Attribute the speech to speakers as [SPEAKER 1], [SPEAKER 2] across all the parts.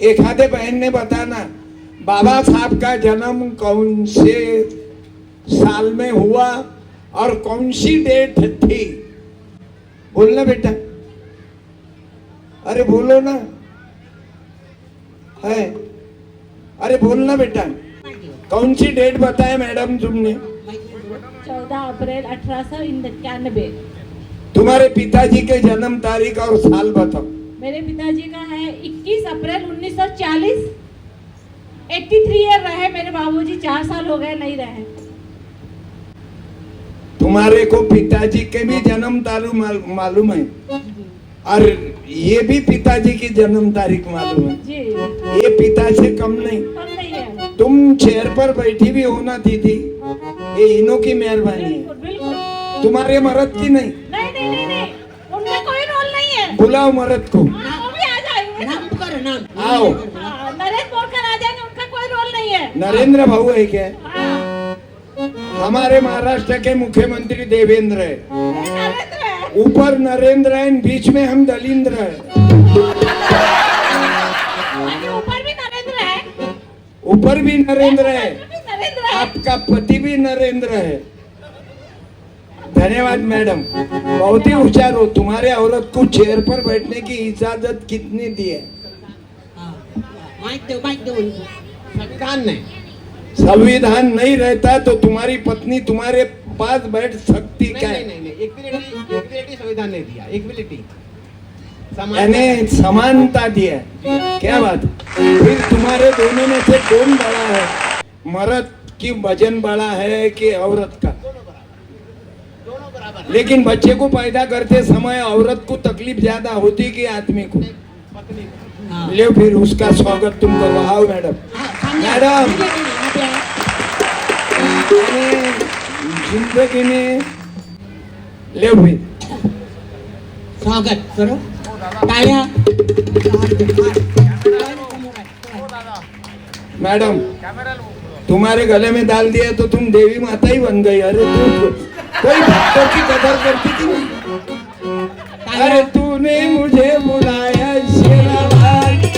[SPEAKER 1] एखादे बहन ने बताना बाबा साहब का जन्म कौन से साल में हुआ और कौन सी डेट थी। बोलना बेटा, अरे बोलो ना, है, अरे बोलना बेटा, कौन सी डेट बताए मैडम तुमने?
[SPEAKER 2] 14 अप्रैल 1891।
[SPEAKER 1] तुम्हारे पिताजी के जन्म तारीख और साल बताओ।
[SPEAKER 2] मेरे पिताजी का है 21 अप्रैल 1940। 83 ईयर रहे मेरे बाबूजी, 4 साल हो गए नहीं रहे।
[SPEAKER 1] तुम्हारे को पिताजी के भी जन्म तारीख मालूम है और ये भी पिताजी की जन्म तारीख मालूम है
[SPEAKER 2] जी।
[SPEAKER 1] ये पिता से कम नहीं
[SPEAKER 2] है।
[SPEAKER 1] तुम चेयर पर बैठी भी हो ना दीदी, ये इन्हों की मेहरबानी है,
[SPEAKER 2] बिल्कुल बिल्कुल।
[SPEAKER 1] तुम्हारे मर्द की नहीं।
[SPEAKER 2] नहीं नहीं नहीं नहीं, उनका कोई रोल नहीं है।
[SPEAKER 1] बुलाओ मर्द को।
[SPEAKER 2] हाँ, वो भी आ जाएंगे।
[SPEAKER 3] नाम पुकारो, नाम।
[SPEAKER 1] आओ।
[SPEAKER 2] हाँ, नरेश बोलकर आ जाएंगे, उनका कोई रोल नहीं है।
[SPEAKER 1] नरेंद्र भाऊ है क्या?
[SPEAKER 2] हाँ,
[SPEAKER 1] हमारे महाराष्ट्र के मुख्यमंत्री देवेंद्र है,
[SPEAKER 2] नरेंद्र है।
[SPEAKER 1] ऊपर नरेंद्र है, बीच में हम दलिंद्र है।
[SPEAKER 2] ऊपर भी नरेंद्र है।
[SPEAKER 1] ऊपर भी नरेंद्र है,
[SPEAKER 2] नरेंद्र है।
[SPEAKER 1] आपका पति भी नरेंद्र है। धन्यवाद मैडम, बहुत ही होशियार हो। तुम्हारे औरत को चेयर पर बैठने की इजाजत कितनी दी है?
[SPEAKER 3] माइक दो उनको। संविधान ने।
[SPEAKER 1] संविधान नहीं रहता तो तुम्हारी पत्नी तुम्हारे पास बैठ सकती क्या?
[SPEAKER 3] नहीं, इक्विलिटी संविधान ने दिया, इक्विलिटी,
[SPEAKER 1] यानी समानता दिया। क्या बात। फिर तुम्हारे दोनों में से कौन बड़ा है? मर्द की वजन बड़ा है कि औरत का?
[SPEAKER 3] दोनों बराबर।
[SPEAKER 1] लेकिन बच्चे को पैदा करते समय औरत को तकलीफ ज्यादा होती कि आदमी को?
[SPEAKER 3] पत्नी।
[SPEAKER 1] ले फिर उसका स्वागत तुम करो। आओ मैडम। मैडम, जिंदगी में ले फिर
[SPEAKER 3] स्वागत करो, तालियां।
[SPEAKER 1] मैडम, तुम्हारे गले में डाल दिया तो तुम देवी माता ही बन गई। अरे तू कोई भक्तों की कदर करती थी नहीं? अरे तूने मुझे बुलाया शेरावाली।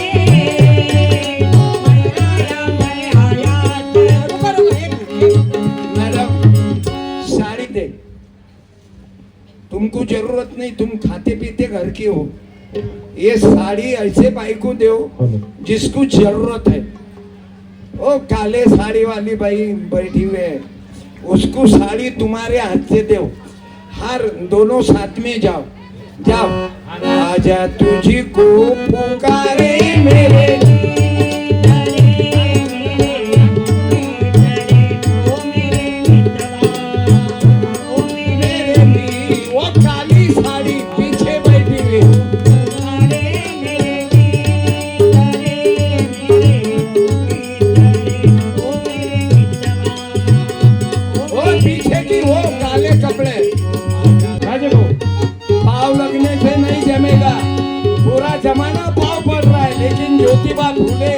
[SPEAKER 1] मैडम, साड़ी दे। तुमको जरूरत नहीं, तुम खाते पीते घर की हो। ये साड़ी ऐसे भाई को दो जिसको जरूरत है। ओ काले साड़ी वाली भाई बैठी हुए है, उसको साड़ी तुम्हारे हाथ से दो। हर दोनों साथ में जाओ जाओ। आजा तुझी को पुकारे मेरे, वो काली साड़ी पीछे बैठी हुई। वो पीछे की वो काले कपड़े पाव लगने से नहीं जमेगा। पूरा जमाना पाव पड़ रहा है, लेकिन ज्योतिबा फूले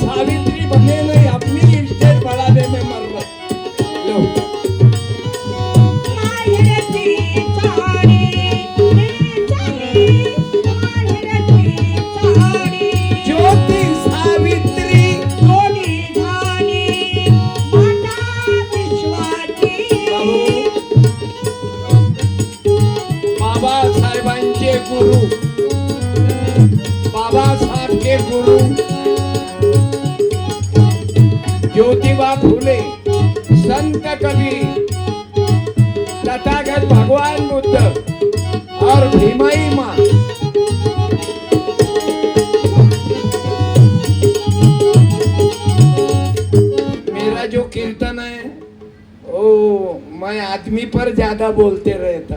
[SPEAKER 1] सावित्री बने नहीं, अपनी स्टेज बढ़ाने में मर रहा। लो ज्योति सावित्री बाबा साहेबांचे गुरु, बाबा साहेब के गुरु ज्योतिबा फुले, संत कबीर, तथागत भगवान बुद्ध और भीमाई माँ। मेरा जो कीर्तन है ओ मैं आदमी पर ज्यादा बोलते रहता,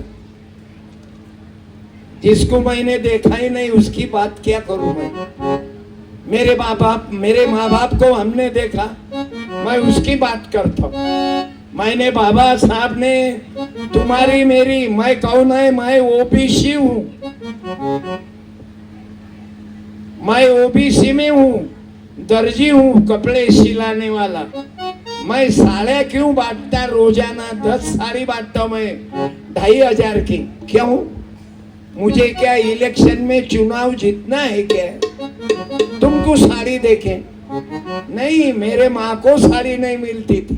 [SPEAKER 1] जिसको मैंने देखा ही नहीं उसकी बात क्या करूं मैं? मेरे माँ बाप को हमने देखा, मैं उसकी बात करता हूं। मैंने बाबा साहब ने तुम्हारी मेरी, मैं कौन है? मैं ओबीसी हूं, मैं ओबीसी में हूं, दर्जी हूं, कपड़े सिलाने वाला। मैं साड़ियाँ क्यों बांटता रोजाना? 10 साड़ी बांटता हूं मैं 2500 की। क्यों? मुझे क्या इलेक्शन में चुनाव जीतना है क्या? तुम उनको साड़ी देखे, नहीं मेरे माँ को साड़ी नहीं मिलती थी,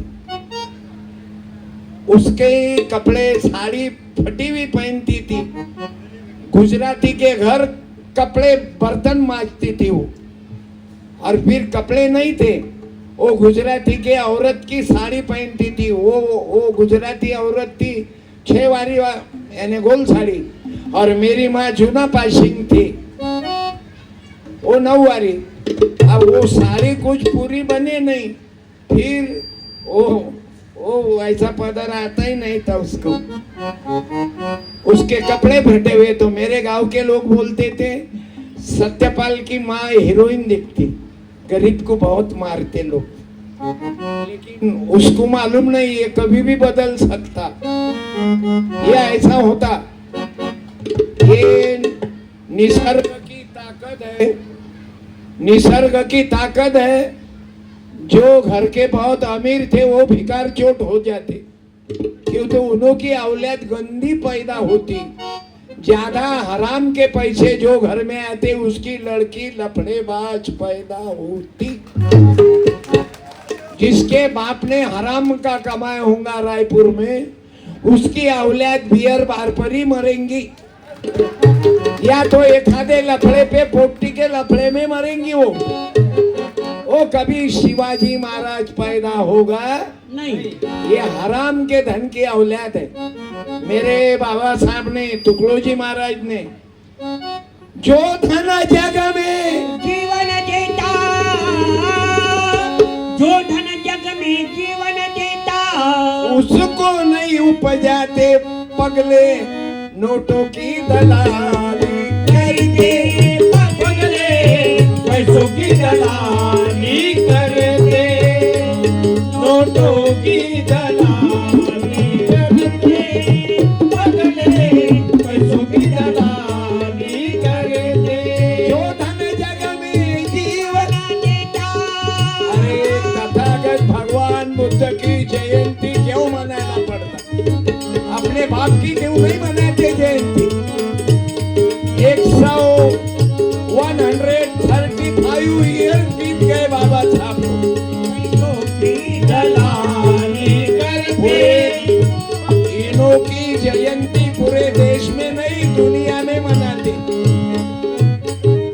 [SPEAKER 1] उसके कपड़े साड़ी फटी हुई पहनती थी। गुजराती के घर कपड़े बर्तन मांजती थी वो, और फिर कपड़े नहीं थे, वो गुजराती के औरत की साड़ी पहनती थी। वो गुजराती औरत थी 6 वारी यानी गोल साड़ी, और मेरी माँ जूना पाशिंग थी, वो 9 वारी। अब वो साड़ी कुछ पूरी बने नहीं, फिर वो ऐसा पदर आता ही नहीं था उसको, उसके कपड़े फटे हुए। तो मेरे गांव के लोग बोलते थे सत्यपाल की माँ हीरोइन दिखती, गरीब को बहुत मारते लोग, लेकिन उसको मालूम नहीं ये कभी भी बदल सकता, ये ऐसा होता। ये निसर्ग की ताकत है, निसर्ग की ताकत है। जो घर के बहुत अमीर थे वो भिकार चोट हो जाते, क्योंकि उनकी औलाद गंदी पैदा होती। ज्यादा हराम के पैसे जो घर में आते उसकी लड़की लफड़ेबाज पैदा होती। जिसके बाप ने हराम का कमाया होगा रायपुर में, उसकी औलाद बियर बार पर ही मरेंगी, या तो एक आधे लफड़े पे पोपटी के लफड़े में मरेंगी। वो कभी शिवाजी महाराज पैदा होगा
[SPEAKER 3] नहीं।
[SPEAKER 1] ये हराम के धन की औलाद है। मेरे बाबा साहब ने, तुकडोजी महाराज ने, जो धन जग में
[SPEAKER 4] जीवन देता, जो धन जग में जीवन देता,
[SPEAKER 1] उसको नहीं उपजाते पगले नोटों की दलाली करते,
[SPEAKER 4] पगले पैसों की दलाली करते,
[SPEAKER 1] नोटों की दलाली करते,
[SPEAKER 4] पगले पैसों की दलाली करते,
[SPEAKER 1] जो धन जग में जीवन
[SPEAKER 4] देता।
[SPEAKER 1] अरे तथागत भगवान बुद्ध की जयंती क्यों मनाना पड़ता? अपने बाप की क्यों नहीं मनाते जयंती? 135 ईयर बीत गए बाबा साहब को।
[SPEAKER 4] पैसों की दलाली करते,
[SPEAKER 1] इनों की जयंती पूरे देश में नहीं दुनिया में मनाते।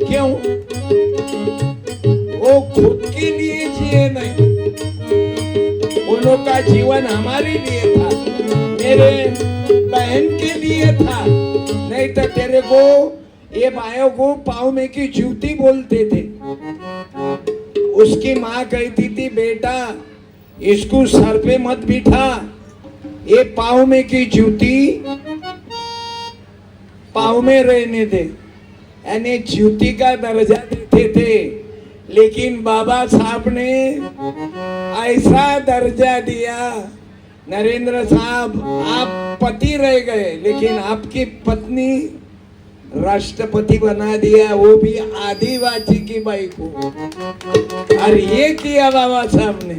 [SPEAKER 1] क्यों? वो खुद के लिए जिए नहीं, उनों का जीवन हमारे लिए था, मेरे बहन के लिए था। नहीं तो तेरे को ये बायों को पाँव में की जूती बोलते थे। उसकी माँ कहती थी बेटा इसको सर पे मत बिठा, ये पाँव में की जूती पाँव में रहने दे, यानी जूती का दर्जा देते थे। लेकिन बाबा साहब ने ऐसा दर्जा दिया, नरेंद्र साहब आप पति रह गए लेकिन आपकी पत्नी राष्ट्रपति बना दिया, वो भी आदिवासी की बाई को। और ये किया बाबा साहब ने।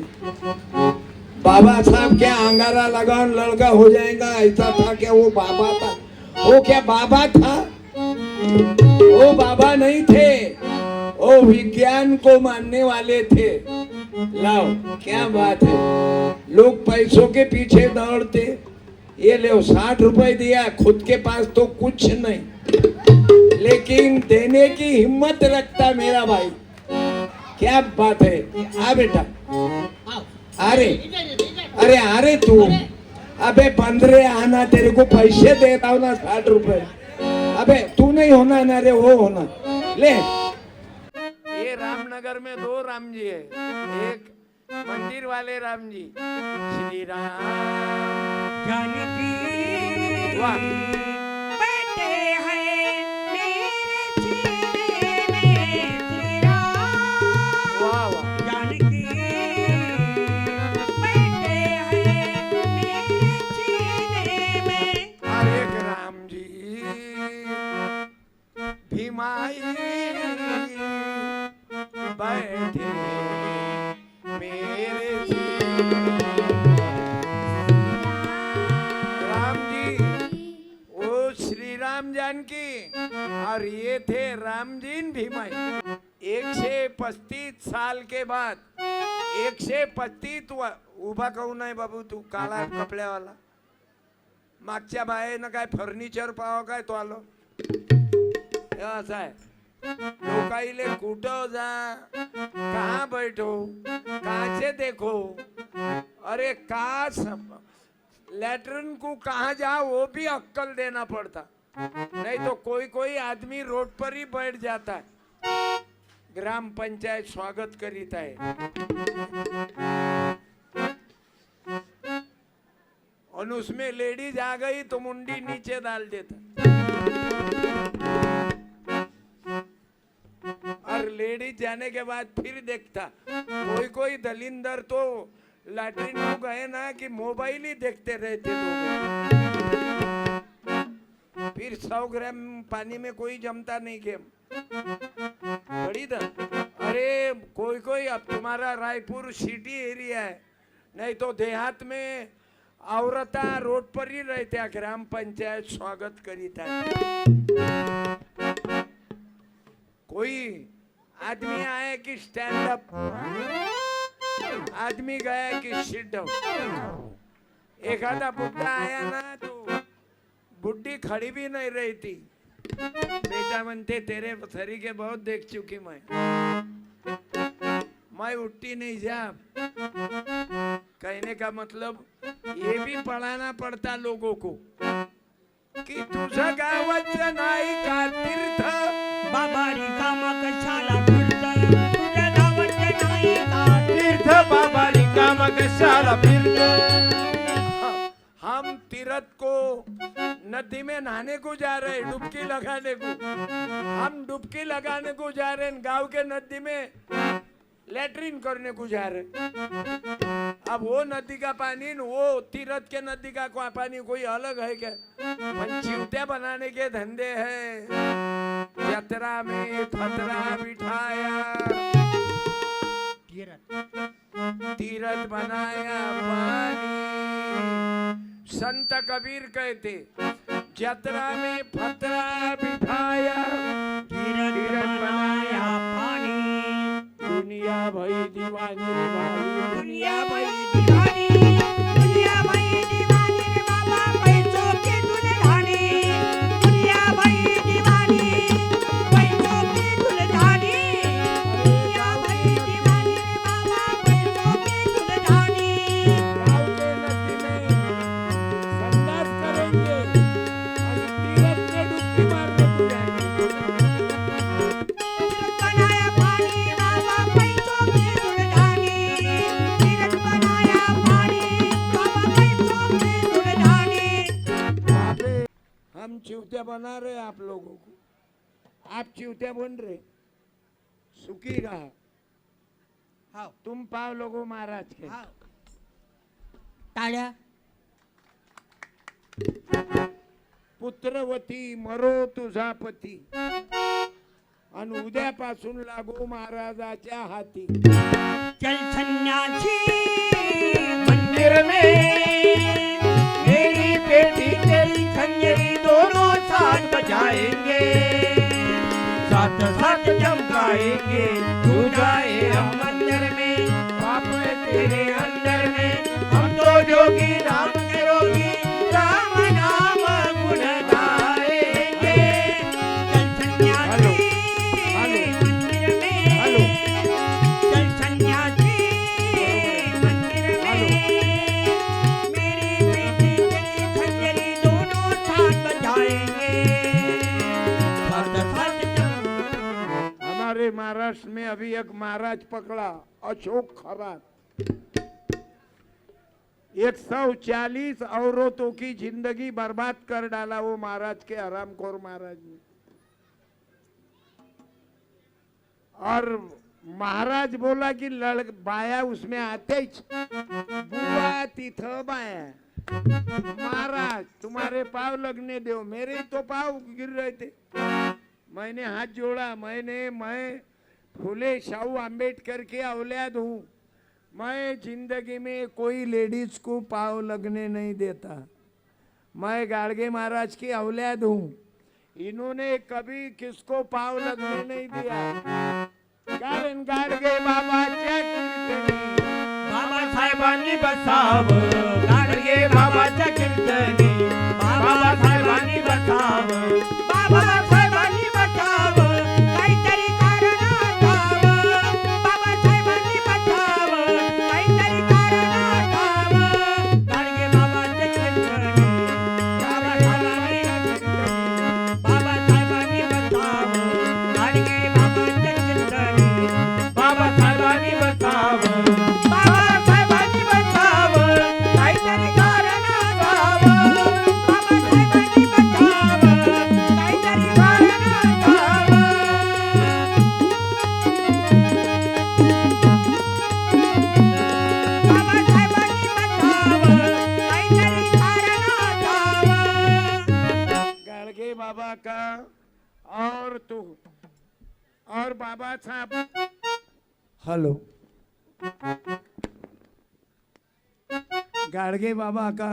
[SPEAKER 1] बाबा साहब क्या अंगारा लगान लड़का हो जाएगा ऐसा था क्या? वो बाबा था। वो क्या बाबा था? वो बाबा नहीं थे, वो विज्ञान को मानने वाले थे। लाओ क्या बात है, लोग पैसों के पीछे दौड़ते। ये ले 60 रुपए दिया, खुद के पास तो कुछ नहीं, लेकिन देने की हिम्मत रखता मेरा भाई। क्या बात है। आ बेटा, अरे अरे अरे तू, अबे बंदरे आना, तेरे को पैसे देता हूँ ना 60 रुपए। अबे तू नहीं होना ना रे, वो होना। ले, ये रामनगर में 2 राम जी है, एक मंदिर वाले राम जी, श्री राम
[SPEAKER 4] जानकी
[SPEAKER 1] वाह,
[SPEAKER 4] बैठे हैं मेरे सीने में श्री राम।
[SPEAKER 1] वाह वाह,
[SPEAKER 4] जानकी बैठे हैं मेरे सीने में।
[SPEAKER 1] हरे राम जी भीमाई बैठे मेरे राम जी, वो श्री राम जानकी, और ये थे रामजीन भीमाई। 1 135 साल के बाद 135 उभा कहू नाही बाबू तू काळा कपड्यावाला मागच्या बाहेरनं काय फर्निचर पाहावं काय तो आलो हे असं आहे लोकाईले कुठं जा कहाँ बैठो कहाँ से देखो अरे लैट्रिन को कहाँ जाओ वो भी अक्कल देना पड़ता नहीं तो कोई कोई आदमी रोड पर ही बैठ जाता है ग्राम पंचायत स्वागत करीत है और उसमें लेडीज आ गई तो मुंडी नीचे डाल देता और लेडीज जाने के बाद फिर देखता कोई कोई दलिंदर तो लैट्रिन में गए ना कि मोबाइल ही देखते रहते तो फिर 100 ग्राम पानी में कोई जमता नहीं के बड़ी अरे कोई कोई अब तुम्हारा रायपुर सिटी एरिया है नहीं तो देहात में औरता रोड पर ही रहते हैं ग्राम पंचायत स्वागत करीत है कोई आदमी आए कि स्टैंड अप आदमी गया कि सिट डाउन एखादा बुढ़ा आया ना तो बुढ़ी खड़ी भी नहीं रहती बेटा बनते तेरे तरीके बहुत देख चुकी मैं उठती नहीं जा कहने का मतलब ये भी पढ़ाना पड़ता लोगों को कि तुझा गावाचं नाही का तीर्थ
[SPEAKER 4] बाबा रिकामा कशाला फिरतोय तुझ्या गावात नाही का
[SPEAKER 3] तीर्थ बाबा रिकामा कशाला फिरतो
[SPEAKER 1] हम तीर्थ को नदी में नहाने को जा रहे हैं डुबकी लगाने को हम डुबकी लगाने को जा रहे हैं गांव के नदी में लैट्रिन करने को जा रहे अब वो नदी का पानी वो तीर्थ के नदी का पानी कोई अलग है क्या चिवत्या बनाने के धंधे हैं यात्रा में फतरा बिठाया तीर्थ बनाया पानी संत कबीर कहते यात्रा में फतरा बिठाया तीर्थ बनाया पानी दुनिया भई दीवानी रे भाई
[SPEAKER 4] दुनिया भाई दीवानी दुनिया भाई दीवानी रे बाबा पैसों के दुल्हानी दुनिया भाई दीवानी पैसों की दुल्हानी दुनिया भाई दीवानी रे बाबा पैसों की दुल्हानी
[SPEAKER 1] गाँव के नदी में संडास करेंगे और तीर्थ में डुबकी मारने को जाएंगे
[SPEAKER 4] बनाया पानी बाबा पैसों की दुल्हानी तीरथ बनाया पानी बाबा पैसों की दुल्हानी
[SPEAKER 1] अबे, हम चिवत्या बना रहे आप लोगों को आप चिवत्या बन रहे सुखी रहा
[SPEAKER 3] हाँ
[SPEAKER 1] तुम पाव लोगो महाराज के
[SPEAKER 3] हाँ
[SPEAKER 4] टाळ्या
[SPEAKER 1] पुत्रवती मरो तुझा पती आणि उद्यापासून लागो महाराजाच्या हाती
[SPEAKER 4] चल सन्यासी मंदिर में मेरी बेटी तेरी खंजरी दोनों साथ बजाएंगे साथ साथ चमकाएंगे तू जाए हम मंदिर में बाप है तेरे अंदर में हम तो जोगी राम के रोगी राम नाम गुण गाएंगे चल
[SPEAKER 1] हेलो,
[SPEAKER 4] सन्यासी
[SPEAKER 1] हेलो,
[SPEAKER 4] मंदिर
[SPEAKER 1] हेलो।
[SPEAKER 4] में चल सन्यासी मंदिर में मेरी बेटी तेरी खंजरी दोनों साथ बजाएंगे साथ साथ
[SPEAKER 1] हमारे महाराष्ट्र में अभी एक महाराज पकड़ा अशोक खरात 140 औरतों की जिंदगी बर्बाद कर डाला वो महाराज के हरामखोर महाराज ने और महाराज बोला कि बाया उसमें आते ही बुआ तिथ बाया महाराज तुम्हारे पाव लगने दो मेरे तो पाव गिर रहे थे मैंने हाथ जोड़ा मैं फूले शाहू आंबेडकर के औलाद हूँ मैं जिंदगी में कोई लेडीज को पाव लगने नहीं देता मैं गाड़गे महाराज की औलाद हूँ इन्होंने कभी किसको पाव लगने नहीं दिया
[SPEAKER 3] कारण गाडगे बाबाच्या कीर्तनी बाबासाहेबांनी बसावं, गाडगे बाबाच्या कीर्तनी बाबासाहेबांनी बसावं,
[SPEAKER 4] बाबासाहेबांनी बचावं, काहीतरी कारण असावं. बाबासाहेबांनी बचावं, काहीतरी कारण असावं. गाडगे बाबाच्या कीर्तनी बाबासाहेबांनी बचावं, गाडगे बाबाच्या कीर्तनी
[SPEAKER 3] बाबासाहेबांनी बसावं,
[SPEAKER 4] बाबासाहेबांनी बचावं, काहीतरी कारण असावं. बाबासाहेबांनी बचावं, काहीतरी कारण असावं. बाबासाहेबांनी बचावं, काहीतरी कारण असावं.
[SPEAKER 3] गाडगे बाबा का और तू और बाबा साहब
[SPEAKER 1] हेलो, गाड़गे बाबा का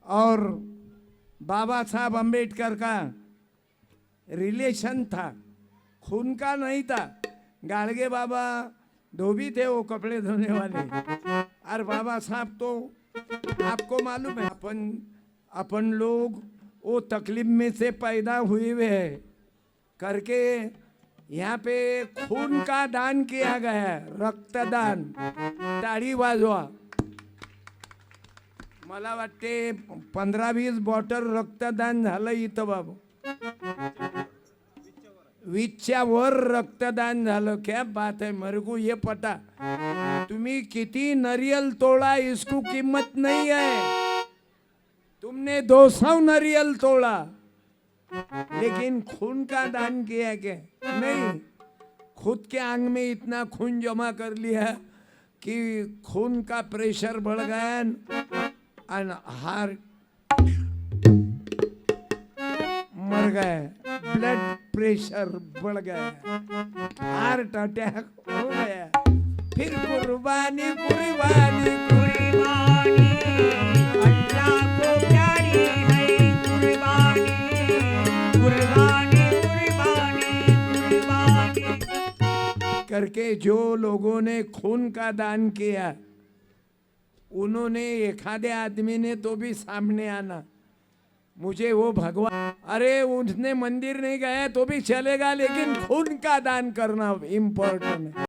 [SPEAKER 1] और बाबा साहब अम्बेडकर का रिलेशन था, खून का नहीं था। गाड़गे बाबा धोबी थे, वो कपड़े धोने वाले, और बाबा साहब तो आपको मालूम है, अपन लोग वो तकलीफ में से पैदा हुए हुए हैं करके यहाँ पे खून का दान किया गया है, रक्तदान। टाळी वाजवा। मला वाटते 15-20 बॉटल रक्तदान झालं इथं बाबू, 20च्या वर रक्तदान झालं। क्या बात है, मेरे को ये पता। तुम्ही किती नरियल तोड़ा, इसको कीमत नहीं है। तुमने 200 नरियल तोड़ा, लेकिन खून का दान किया क्या? नहीं, खुद के आंग में इतना खून जमा कर लिया कि खून का प्रेशर बढ़ गया और हार्ट मर गया, ब्लड प्रेशर बढ़ गया, हार्ट अटैक हो गया। फिर कुर्बानी कुर्बानी
[SPEAKER 4] कुर्बानी अल्लाह को प्यारी है, कुर्बानी कुर्बानी कुर्बानी कुर्बानी
[SPEAKER 1] करके जो लोगों ने खून का दान किया, उन्होंने एखादे आदमी ने तो भी सामने आना, मुझे वो भगवान, अरे उसने मंदिर नहीं गया तो भी चलेगा, लेकिन खून का दान करना इम्पोर्टेंट है।